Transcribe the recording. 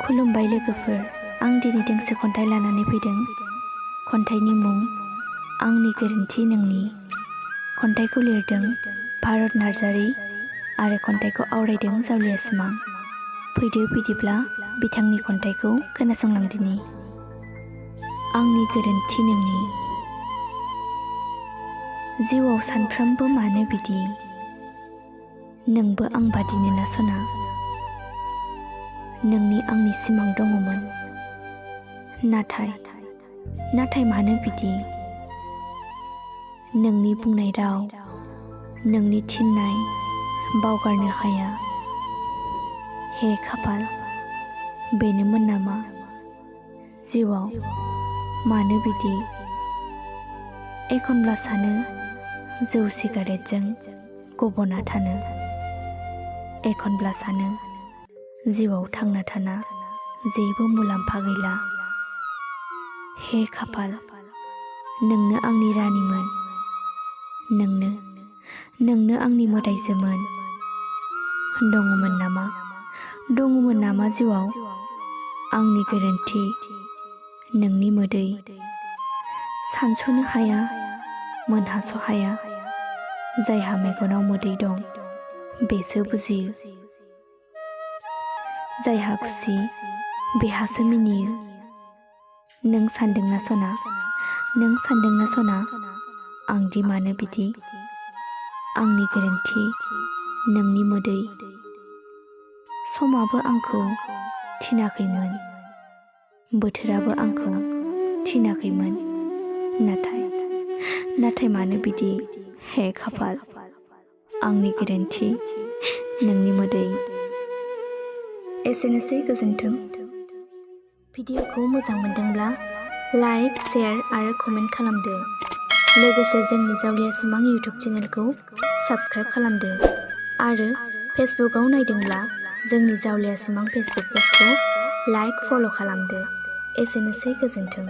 खुलुमबाय लोगोफोर, आं दिनै दोंसे खन्थाइ लानानै फैदों। खन्थाइनि मुं आंनि गोरोन्थि नोंनि। खन्थाइखौ लिरदों भारत नार्जारी आरो खन्थाइखौ आवरायदों जावलिया सिमां। फैदो बिदिब्ला बिथांनि खन्थाइखौ खोनासंलांदिनि। आंनि गोरोन्थि नोंनि। जिउआव सानफ्रोमबो मानो बिदि, नोंबो आं बादिनो ना सना। नोंनि आंनि सिमां दङमोन, नाथाय मानो बिदि? नोंनि बुंनाय राव, नोंनि थिननाय बावगारनो हाया। हे खाफाल, बेनोमोन नामा जिउआव मानो बिदि? एखनब्ला सानो जौ सिगारेटजों गबना थानो। एखनब्ला सानो जिउआव थांना थाना जेबो मुलाम्फा गैला। हे खाफाल, नोंनो आंनि रानिमोन, नोंनो आंनि मोदायजोमोन। दङमोन नामा जिउआव आंनि गोरोन्थि नोंनि मोदै? सानस'नो हाया, मोनहास' हाया, जायहा मेगनाव मोदै दं बेसो बुजियो। जायहा खुसि बेहासो मिनियो। नों सानदोंना सना आंदि मानो बिदि? आंनि गोरोन्थि नोंनि मोदै। समाबो आंखौ थिनाखैमोन, बोथोराबो आंखौ थिनाखैमोन। नाथाय मानो बिदि? हे खाफाल, आंनि गोरोन्थि नोंनि मोदै। एसेनोसै, गोजोन्थों। भिडिअखौ मोजां मोनदोंब्ला लाइक, शेयार आरो कमेन्ट खालामदो। लोगोसे जोंनि जावलिया सिमां इउटिउब चेनेलखौ साबस्क्राइब खालामदो आरो फेसबुकआव नायदोंब्ला जोंनि जावलिया सिमां फेसबुक पेजखौ लाइक, फल' खालामदो। एसेनोसै, गोजोन्थों।